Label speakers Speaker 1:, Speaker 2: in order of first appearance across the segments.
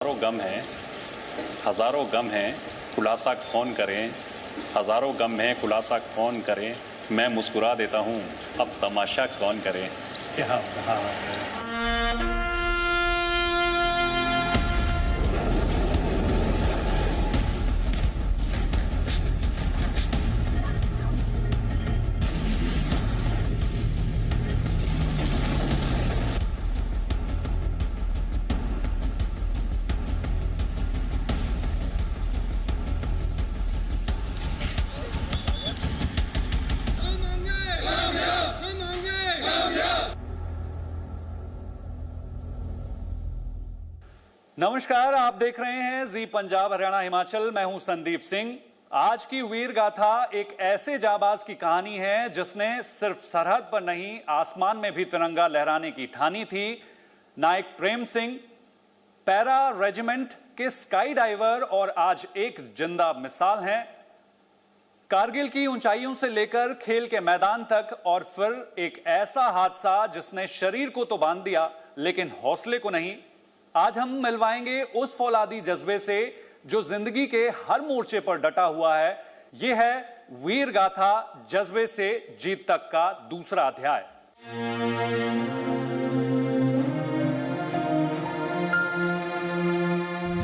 Speaker 1: हज़ारों गम हैं, हज़ारों गम हैं, खुलासा कौन करें। हज़ारों गम हैं, खुलासा कौन करे। मैं मुस्कुरा देता हूँ, अब तमाशा कौन करे। क्या बात है।
Speaker 2: नमस्कार, आप देख रहे हैं जी पंजाब हरियाणा हिमाचल। मैं हूं संदीप सिंह। आज की वीर गाथा एक ऐसे जाबाज की कहानी है जिसने सिर्फ सरहद पर नहीं, आसमान में भी तिरंगा लहराने की ठानी थी। नायक प्रेम सिंह पैरा रेजिमेंट के स्काई डाइवर और आज एक जिंदा मिसाल हैं। कारगिल की ऊंचाइयों से लेकर खेल के मैदान तक और फिर एक ऐसा हादसा जिसने शरीर को तो बांध दिया लेकिन हौसले को नहीं। आज हम मिलवाएंगे उस फौलादी जज्बे से जो जिंदगी के हर मोर्चे पर डटा हुआ है। यह है वीर गाथा जज्बे से जीत तक का दूसरा अध्याय।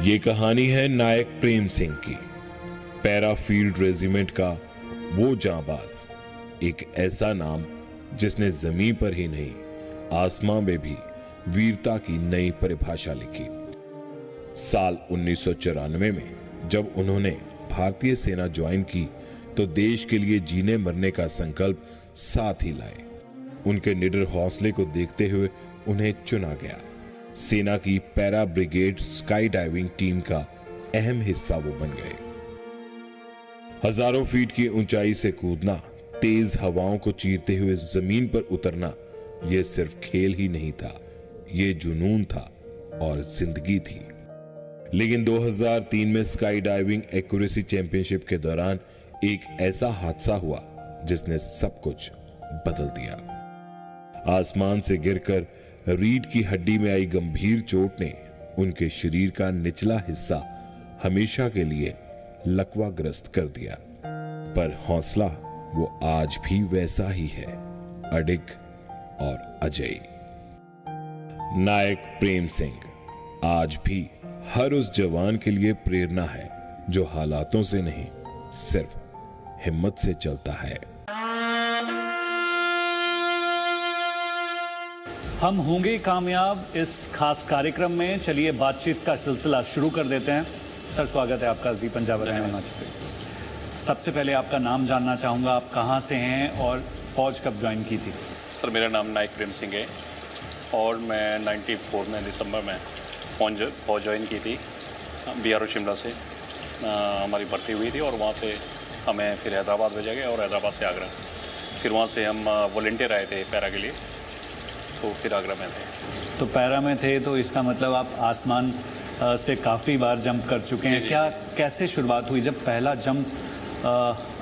Speaker 3: ये कहानी है नायक प्रेम सिंह की। पैरा फील्ड रेजिमेंट का वो जांबाज, एक ऐसा नाम जिसने जमीन पर ही नहीं आसमां में भी वीरता की नई परिभाषा लिखी। साल 1994 में जब उन्होंने भारतीय सेना ज्वाइन की तो देश के लिए जीने मरने का संकल्प साथ ही लाए। उनके निडर हौसले को देखते हुए उन्हें चुना गया। सेना की para brigade sky diving team का अहम हिस्सा वो बन गए। हजारों फीट की ऊंचाई से कूदना, तेज हवाओं को चीरते हुए जमीन पर उतरना, यह सिर्फ खेल ही नहीं था, ये जुनून था और जिंदगी थी। लेकिन 2003 में स्काई डाइविंग एक्यूरेसी चैंपियनशिप के दौरान एक ऐसा हादसा हुआ जिसने सब कुछ बदल दिया। आसमान से गिरकर रीढ़ की हड्डी में आई गंभीर चोट ने उनके शरीर का निचला हिस्सा हमेशा के लिए लकवाग्रस्त कर दिया। पर हौसला वो आज भी वैसा ही है, अडिग और अजयी। नायक प्रेम सिंह आज भी हर उस जवान के लिए प्रेरणा है जो हालातों से नहीं, सिर्फ हिम्मत से चलता है।
Speaker 2: हम होंगे कामयाब इस खास कार्यक्रम में। चलिए बातचीत का सिलसिला शुरू कर देते हैं। सर, स्वागत है आपका जी पंजाब हरियाणा हिमाचल पे। सबसे पहले आपका नाम जानना चाहूंगा, आप कहां से हैं और फौज कब ज्वाइन की थी?
Speaker 1: सर, मेरा नाम नायक प्रेम सिंह है और मैं 94 में दिसंबर में फौज ज्वाइन की थी। BRO शिमला से हमारी भर्ती हुई थी और वहाँ से हमें फिर हैदराबाद भेजा गया और हैदराबाद से आगरा। फिर वहाँ से हम वॉलंटियर आए थे पैरा के लिए, तो फिर आगरा में थे।
Speaker 2: तो पैरा में थे तो इसका मतलब आप आसमान से काफ़ी बार जंप कर चुके हैं। क्या कैसे शुरुआत हुई जब पहला जंप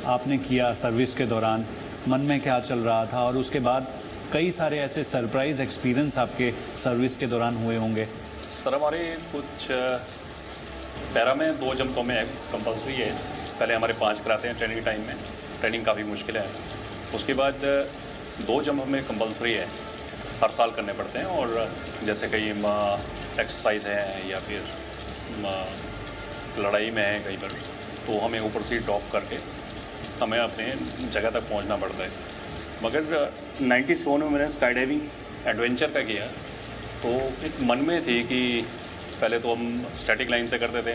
Speaker 2: आपने किया सर्विस के दौरान? मन में क्या चल रहा था? और उसके बाद कई सारे ऐसे सरप्राइज एक्सपीरियंस आपके सर्विस के दौरान हुए होंगे।
Speaker 1: सर, हमारे कुछ पैरा में 2 जंप तो हमें कंपल्सरी है। पहले हमारे 5 कराते हैं ट्रेनिंग टाइम में, ट्रेनिंग काफ़ी मुश्किल है। उसके बाद 2 जंप हमें कंपल्सरी है, हर साल करने पड़ते हैं। और जैसे कई एक्सरसाइज है या फिर लड़ाई में है कई बार, तो हमें ऊपर से ड्रॉप करके हमें अपने जगह तक पहुंचना पड़ता है। मगर 97 में मैंने स्काई डाइविंग एडवेंचर का किया तो एक मन में थी कि पहले तो हम स्टैटिक लाइन से करते थे,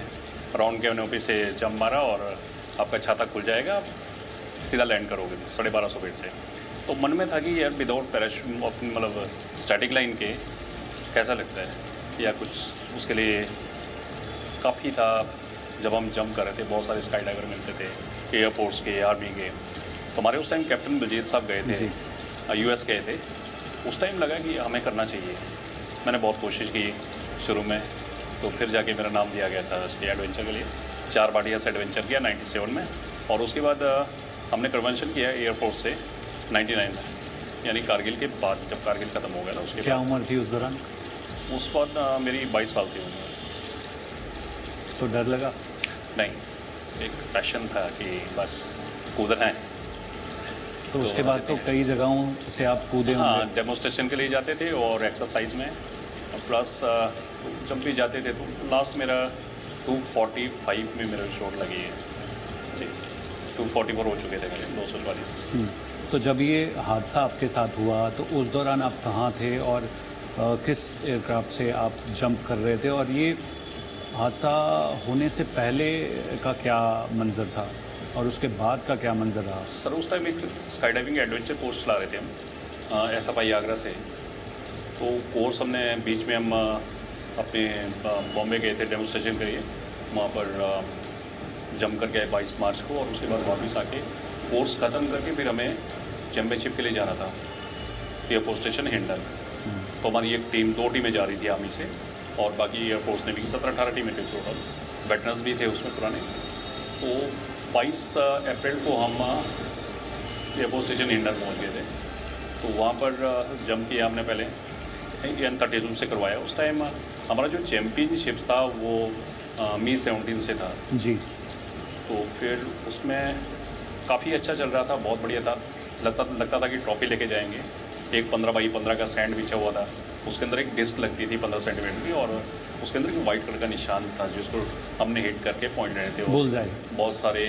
Speaker 1: राउंड के कैनोपी से जंप मारा और आपका छाता खुल जाएगा, आप सीधा लैंड करोगे 1250 फीट से। तो मन में था कि यार विदाउट पैराशूट मतलब स्टैटिक लाइन के कैसा लगता है या कुछ, उसके लिए काफ़ी था। जब हम जंप कर रहे थे बहुत सारे स्काई डाइवर मिलते थे, एयरफोर्स के, आर्मी के। तो हमारे उस टाइम कैप्टन बलजीत साहब गए थे, US गए थे। उस टाइम लगा कि हमें करना चाहिए। मैंने बहुत कोशिश की शुरू में, तो फिर जाके मेरा नाम दिया गया था इसके एडवेंचर के लिए। 4 बार से एडवेंचर किया 97 में और उसके बाद हमने कन्वेंशन किया एयरफोर्स से 99 में, यानी कारगिल के बाद, जब कारगिल ख़त्म हो गया था उसके
Speaker 2: क्या
Speaker 1: बाद।
Speaker 2: उम्र थी उस दौरान?
Speaker 1: उस वक्त मेरी 22 साल थी उम्र।
Speaker 2: तो डर लगा?
Speaker 1: नहीं, एक पैशन था कि बस कूदना है।
Speaker 2: तो उसके बाद तो कई जगहों से आप कूदे
Speaker 1: हाँ,
Speaker 2: होंगे।
Speaker 1: डेमोस्ट्रेशन के लिए जाते थे और एक्सरसाइज में, प्लस जब भी जाते थे तो लास्ट मेरा 245 में मेरा चोट लगी है जी। 244 हो चुके थे मेरे, 244।
Speaker 2: तो जब ये हादसा आपके साथ हुआ तो उस दौरान आप कहाँ थे और किस एयरक्राफ्ट से आप जंप कर रहे थे, और ये हादसा होने से पहले का क्या मंजर था और उसके बाद का क्या मंजर रहा?
Speaker 1: सर उस टाइम एक स्काई डाइविंग एडवेंचर कोर्स चला रहे थे हम SFI आगरा से। तो कोर्स हमने बीच में हम अपने बॉम्बे गए थे डेमोस्ट्रेशन के लिए, वहाँ पर जंप करके आए 22 मार्च को, और उसके बाद वापस आके कोर्स ख़त्म करके फिर हमें चैम्पियनशिप के लिए जाना था एयरफोर्स स्टेशन हिंडन। तो हमारी एक टीम, 2 टीमें जा रही थी आर्मी से, और बाकी एयरफोर्स ने भी 17-18 टीमें थे टोटल, वेटरन्स भी थे उसमें पुराने। तो 22 अप्रैल को हम एयरफोर्स स्टेशन हिंडन पहुँच गए थे। तो वहाँ पर जंप किया हमने पहले, एन-30 से करवाया। उस टाइम हमारा जो चैम्पियनशिप था वो Mi-17 से था
Speaker 2: जी।
Speaker 1: तो फिर उसमें काफ़ी अच्छा चल रहा था, बहुत बढ़िया था। लगता था कि ट्रॉफी लेके जाएंगे। एक 15x15 का स्टैंड बिछा हुआ था, उसके अंदर एक डिस्क लगती थी 15 सेंटीमीटर की, और उसके अंदर एक वाइट कलर का निशान था जिसको हमने हिट करके पॉइंट रहे थे।
Speaker 2: बुलजाई।
Speaker 1: बहुत सारे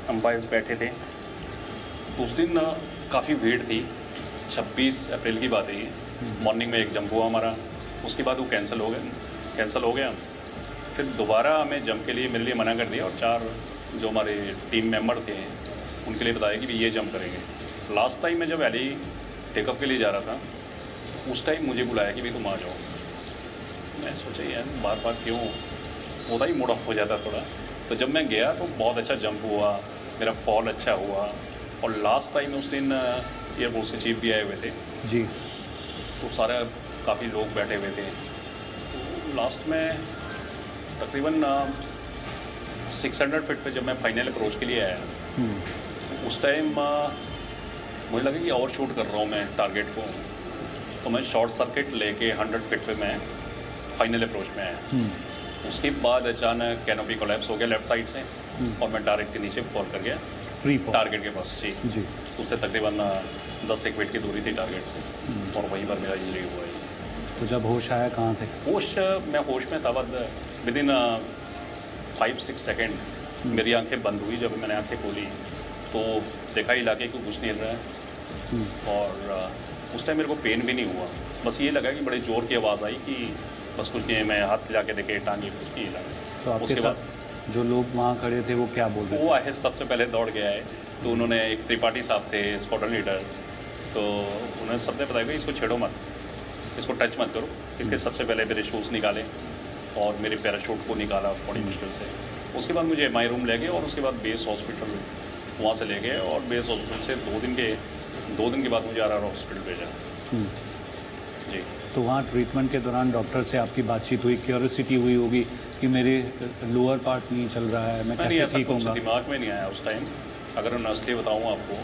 Speaker 1: अंपायर्स बैठे थे। तो उस दिन काफ़ी भीड़ थी। 26 अप्रैल की बात है ये। मॉर्निंग में एक जंप हुआ हमारा, उसके बाद वो कैंसिल हो गया। फिर दोबारा हमें जंप के लिए मेरे लिए मना कर दिया, और 4 जो हमारे टीम मेंबर थे उनके लिए बताया कि भी ये जंप करेंगे। लास्ट टाइम मैं जब एली टेकअप के लिए जा रहा था, उस टाइम मुझे बुलाया कि भी तुम आ जाओ। मैं सोचा यार बार बार क्यों, होता ही मूड ऑफ हो जाता थोड़ा। तो जब मैं गया तो बहुत अच्छा जंप हुआ, मेरा फॉल अच्छा हुआ, और लास्ट टाइम उस दिन एयरफोर्स के चीफ भी आए हुए थे
Speaker 2: जी।
Speaker 1: तो सारे काफ़ी लोग बैठे हुए थे। तो लास्ट में तकरीबन 600 फीट पे जब मैं फाइनल अप्रोच के लिए आया, तो उस टाइम मुझे लगा कि ओवर शूट कर रहा हूँ मैं टारगेट को। तो मैं शॉर्ट सर्किट लेके 100 फीट पे मैं फाइनल अप्रोच में आया। उसके बाद अचानक कैनोपी कोलैप्स हो गया लेफ्ट साइड से, और मैं टारगेट के नीचे फॉल कर गया,
Speaker 2: फ्री फॉल
Speaker 1: टारगेट के पास
Speaker 2: जी।
Speaker 1: उससे तकरीबन 10 फीट की दूरी थी टारगेट से, और वहीं पर मेरा इंजरी हुआ है।
Speaker 2: तो जब होश आया कहाँ थे?
Speaker 1: मैं होश में था, बस विद इन 5-6 सेकेंड मेरी आंखें बंद हुई। जब मैंने आंखें खोली तो देखा इलाके को कुछ नहीं हिल रहा है, और उस टाइम मेरे को पेन भी नहीं हुआ। बस ये लगा कि बड़े ज़ोर की आवाज़ आई कि बस कुछ नहीं है। मैं हाथ हिला के देखे, टांगे कुछ नहीं हिला।
Speaker 2: तो आपके
Speaker 1: उसके बाद
Speaker 2: साथ जो लोग वहाँ खड़े थे वो क्या बोल रहे थे?
Speaker 1: वो आए, सबसे पहले दौड़ के आए। तो उन्होंने, एक त्रिपाठी साहब थे स्क्वाड्रन लीडर, तो उन्होंने सबने बताया कि इसको छेड़ो मत, इसको टच मत करो। इसके सबसे पहले मेरे शूज़ निकाले और मेरे पैराशूट को निकाला बड़ी मुश्किल से। उसके बाद मुझे MI रूम ले गए, और उसके बाद बेस हॉस्पिटल वहाँ से ले गए, और बेस हॉस्पिटल से 2 दिन के बाद मुझे RR हॉस्पिटल भेजा जी।
Speaker 2: तो वहाँ ट्रीटमेंट के दौरान डॉक्टर से आपकी बातचीत हुई, क्यूरियोसिटी हुई होगी कि मेरे लोअर पार्ट नहीं चल रहा है, मैं
Speaker 1: नहीं,
Speaker 2: कैसे
Speaker 1: ऐसा
Speaker 2: ठीक
Speaker 1: कुछ
Speaker 2: होऊंगा?
Speaker 1: दिमाग में नहीं आया उस टाइम। अगर मैं असली बताऊँ आपको,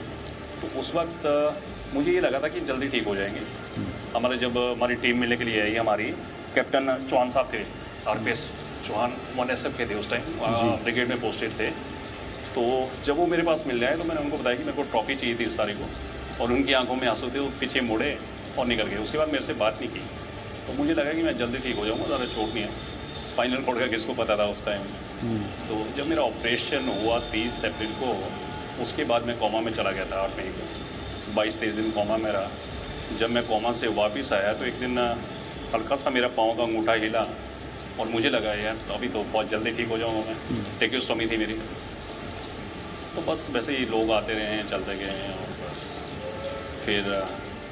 Speaker 1: तो उस वक्त मुझे ये लगा था कि जल्दी ठीक हो जाएंगे। हमारी टीम मिलने के लिए आई, हमारी कैप्टन चौहान साहब थे, RPS चौहान 1SF के थे उस टाइम, ब्रिगेड में पोस्टेड थे। तो जब वो मेरे पास मिल जाए तो मैंने उनको बताया कि मेरे को ट्रॉफी चाहिए थी इस तारीख को, और उनकी आंखों में आंसू थे, वो पीछे मुड़े और निकल गए। उसके बाद मेरे से बात नहीं की। तो मुझे लगा कि मैं जल्दी ठीक हो जाऊँगा, ज़्यादा चोट नहीं है। स्पाइनल कॉर्ड का किसको पता था उस टाइम। तो जब मेरा ऑपरेशन हुआ 30 अप्रैल को, उसके बाद मैं कोमा में चला गया था 8 मई को। 22-23 दिन कोमा में रहा। जब मैं कोमा से वापस आया तो एक दिन हल्का सा मेरा पाँव का अंगूठा हिला, और मुझे लगा यार तो अभी तो बहुत जल्दी ठीक हो जाऊँगा मैं। टेक्योस्टोमी थी मेरी। तो बस वैसे ही लोग आते रहे हैं, चलते गए हैं, और बस फिर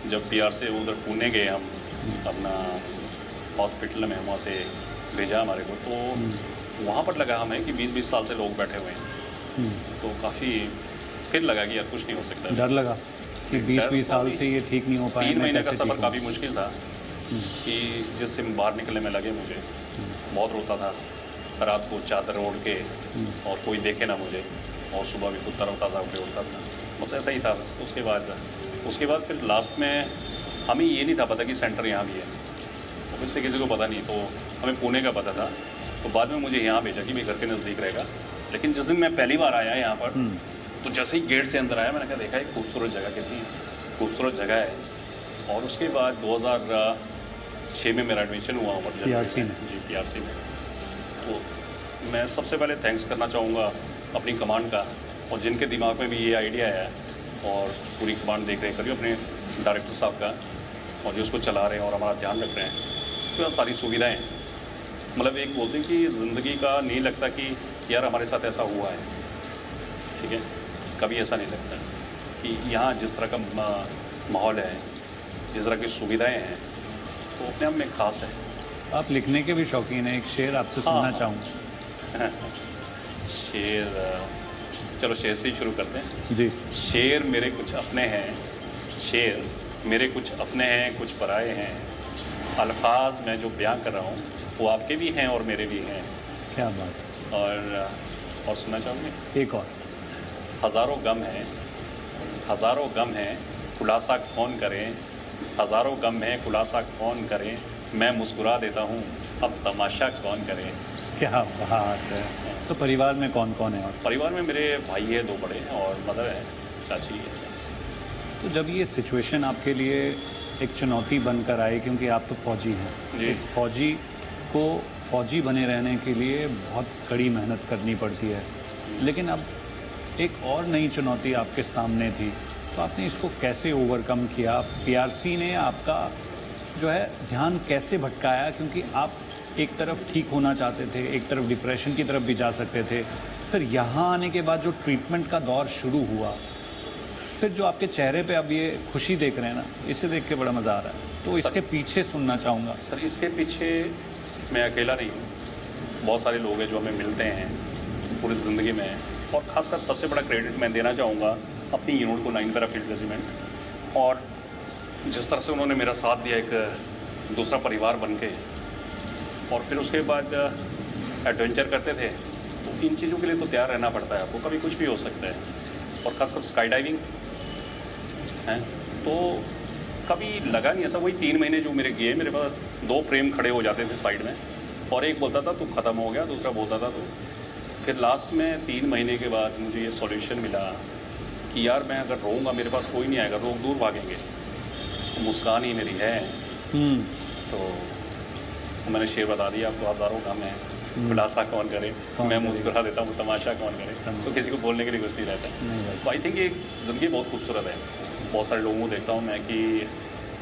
Speaker 1: जब PR से उधर पुणे गए हम, अपना हॉस्पिटल में वहाँ से भेजा हमारे को, तो वहाँ पर लगा हमें कि 20-20 साल से लोग बैठे हुए हैं। तो काफ़ी फिर लगा कि यार कुछ नहीं हो सकता।
Speaker 2: डर लगा कि 20-20 साल से ये ठीक नहीं हो पाया?
Speaker 1: 3 महीने का
Speaker 2: कैसे
Speaker 1: सफ़र
Speaker 2: ठीक
Speaker 1: काफ़ी मुश्किल था, कि जिससे बाहर निकलने में लगे मुझे। बहुत रोता था रात को चादर ओढ़ के, और कोई देखे ना मुझे, और सुबह भी कुत्ता रोता था, उठता था, बस ऐसा ही था। बस उसके बाद फिर लास्ट में हमें ये नहीं था पता कि सेंटर यहाँ भी है, ऑब्वियसली किसी को पता नहीं। तो हमें पुणे का पता था, तो तो बाद में मुझे यहाँ भेजा कि भाई घर के नज़दीक रहेगा। लेकिन जिस दिन मैं पहली बार आया यहाँ पर, तो जैसे ही गेट से अंदर आया, मैंने कहा देखा एक खूबसूरत जगह, कितनी खूबसूरत जगह है। और उसके बाद 2006 में मेरा एडमिशन हुआ वहाँ पर
Speaker 2: PRC में।
Speaker 1: जी, PRC में। तो मैं सबसे पहले थैंक्स करना चाहूँगा अपनी कमांड का, और जिनके दिमाग में भी ये आइडिया है और पूरी कमांड देख रेख करी, अपने डायरेक्टर साहब का, और जो उसको चला रहे हैं और हमारा ध्यान रख रहे हैं। तो सारी सुविधाएं, मतलब एक बोलते हैं कि ज़िंदगी का नहीं लगता कि यार हमारे साथ ऐसा हुआ है, ठीक है, कभी ऐसा नहीं लगता कि यहाँ जिस तरह का माहौल है, जिस तरह की सुविधाएं हैं, तो अपने आप में खास है।
Speaker 2: आप लिखने के भी शौकीन हैं, एक शेर आपसे सुनना चाहूँगा।
Speaker 1: शेर, चलो शेर से ही शुरू करते हैं।
Speaker 2: जी।
Speaker 1: शेर मेरे कुछ अपने हैं, शेर मेरे कुछ अपने हैं, कुछ पराए हैं। अल्फाज मैं जो बयां कर रहा हूँ वो आपके भी हैं और मेरे भी हैं।
Speaker 2: क्या बात।
Speaker 1: और सुनना चाहूँगी,
Speaker 2: एक और।
Speaker 1: हज़ारों गम हैं, हज़ारों गम हैं, खुलासा कौन करें, हज़ारों गम हैं, खुलासा कौन करें, मैं मुस्कुरा देता हूँ, अब तमाशा कौन करे।
Speaker 2: क्या बात है। तो परिवार में कौन कौन है? और
Speaker 1: परिवार में मेरे भाई है, 2 बड़े हैं, और मदर है, चाची है।
Speaker 2: तो जब ये सिचुएशन आपके लिए एक चुनौती बनकर आई, क्योंकि आप तो फौजी हैं,
Speaker 1: जी।
Speaker 2: एक फौजी को फौजी बने रहने के लिए बहुत कड़ी मेहनत करनी पड़ती है, लेकिन अब एक और नई चुनौती आपके सामने थी, तो आपने इसको कैसे ओवरकम किया? PRC ने आपका जो है ध्यान कैसे भटकाया? क्योंकि आप एक तरफ ठीक होना चाहते थे, एक तरफ डिप्रेशन की तरफ भी जा सकते थे, फिर यहाँ आने के बाद जो ट्रीटमेंट का दौर शुरू हुआ, फिर जो आपके चेहरे पे अब ये खुशी देख रहे हैं ना, इसे देख के बड़ा मज़ा आ रहा है। तो इसके पीछे सुनना चाहूँगा।
Speaker 1: सर, इसके पीछे मैं अकेला नहीं हूँ, बहुत सारे लोग हैं जो हमें मिलते हैं पूरी ज़िंदगी में, और ख़ासकर सबसे बड़ा क्रेडिट मैं देना चाहूँगा अपनी यूनिट को, 9 पैराफील्ड रेजिमेंट, और जिस तरह से उन्होंने मेरा साथ दिया एक दूसरा परिवार बन के। और फिर उसके बाद एडवेंचर करते थे, तो इन चीज़ों के लिए तो तैयार रहना पड़ता है आपको, कभी कुछ भी हो सकता है। और ख़ासकर स्काई डाइविंग है, तो कभी लगा नहीं ऐसा। वही 3 महीने जो मेरे गए, मेरे पास 2 प्रेम खड़े हो जाते थे साइड में, और एक बोलता था तू ख़त्म हो गया, दूसरा बोलता था तो। फिर लास्ट में 3 महीने के बाद मुझे ये सॉल्यूशन मिला कि यार मैं अगर रोऊंगा मेरे पास कोई नहीं आएगा, लोग दूर भागेंगे, तो मुस्कान ही मेरी है। तो मैंने शेर बता दिया आपको, हज़ारों गम है, खुलासा कौन करे, मैं मुस्कुरा देता हूँ, तमाशा कौन करे। तो किसी को बोलने के लिए कुछ नहीं रहता। तो आई थिंक ये ज़िंदगी बहुत खूबसूरत है। बहुत सारे लोगों को देखता हूँ मैं कि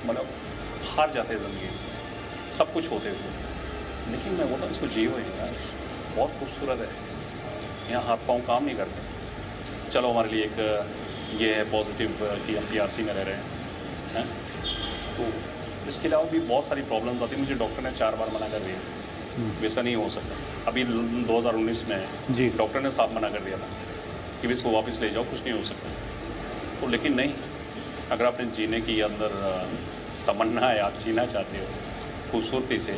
Speaker 1: मतलब हार जाते हैं ज़िंदगी से, सब कुछ होते हुए, लेकिन मैं बोलता हूँ इसको जियो यार, बहुत खूबसूरत है। यहाँ हाथ पाँव काम नहीं करते। चलो हमारे लिए एक ये है पॉजिटिव कि हम PRC में रह रहे हैं। तो इसके अलावा भी बहुत सारी प्रॉब्लम्स आती हैं। मुझे डॉक्टर ने 4 बार मना कर दिया, वैसा नहीं हो सकता। अभी 2019 में
Speaker 2: जी
Speaker 1: डॉक्टर ने साफ मना कर दिया था कि इसको वापस ले जाओ, कुछ नहीं हो सकता। तो लेकिन नहीं, अगर आपने जीने की अंदर तमन्ना है, आप जीना चाहते हो खूबसूरती से,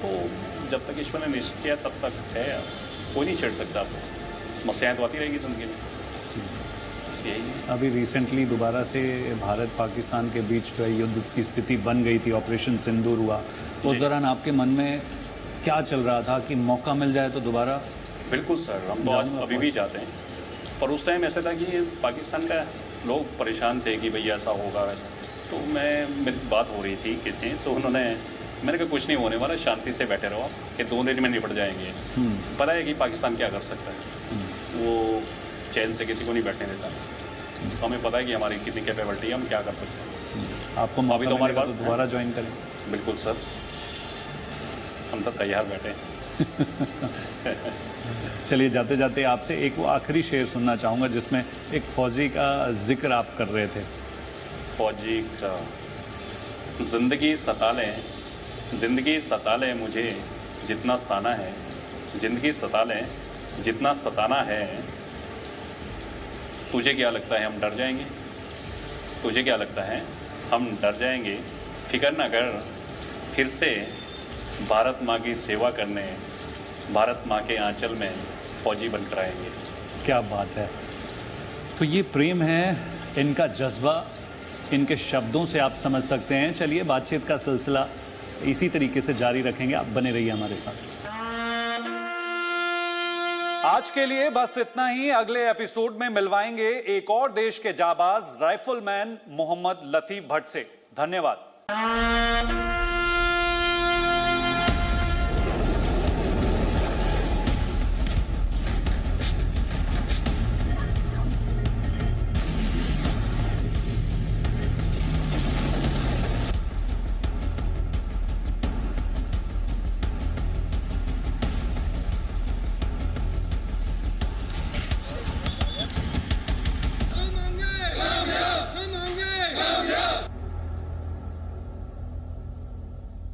Speaker 1: तो जब तक ईश्वर ने निश्चित किया तब तक है, कोई नहीं छेड़ सकता आपको। समस्याएँ तो आती रहेगी ज़िंदगी में, यही है।
Speaker 2: अभी रिसेंटली दोबारा से भारत पाकिस्तान के बीच जो है युद्ध की स्थिति बन गई थी, ऑपरेशन सिंदूर हुआ, उस दौरान आपके मन में क्या चल रहा था कि मौका मिल जाए तो दोबारा?
Speaker 1: बिल्कुल सर, हम तो आज अभी भी जाते हैं। और उस टाइम ऐसा था कि पाकिस्तान का लोग परेशान थे कि भाई ऐसा होगा वैसा। तो मेरी बात हो रही थी किसी, तो उन्होंने, मैंने कहा कुछ नहीं होने वाला, शांति से बैठे रहो कि 2 दिन में निपट जाएंगे। पता है कि पाकिस्तान क्या कर सकता है, वो चैन से किसी को नहीं बैठने देता। तो हमें पता है कि हमारी कितनी कैपेबिलिटी है, हम क्या कर सकते हैं।
Speaker 2: आपको मौका
Speaker 1: तो हमारे
Speaker 2: मिलेगा
Speaker 1: पास
Speaker 2: तो दोबारा ज्वाइन करें?
Speaker 1: बिल्कुल सर, हम तो तैयार बैठे हैं।
Speaker 2: चलिए, जाते जाते आपसे एक वो आखिरी शेर सुनना चाहूँगा जिसमें एक फौजी का जिक्र आप कर रहे थे।
Speaker 1: फौजी का, ज़िंदगी सता ले मुझे जितना सताना है, ज़िंदगी सता ले जितना सताना है। तुझे क्या लगता है हम डर जाएंगे? तुझे क्या लगता है हम डर जाएंगे? फिक्र ना कर, फिर से भारत माँ की सेवा करने, भारत माँ के आंचल में फौजी बनकर आएंगे।
Speaker 2: क्या बात है। तो ये प्रेम है, इनका जज्बा इनके शब्दों से आप समझ सकते हैं। चलिए, बातचीत का सिलसिला इसी तरीके से जारी रखेंगे, आप बने रहिए हमारे साथ। आज के लिए बस इतना ही। अगले एपिसोड में मिलवाएंगे एक और देश के जाबाज राइफलमैन मोहम्मद लतीफ भट्ट से। धन्यवाद।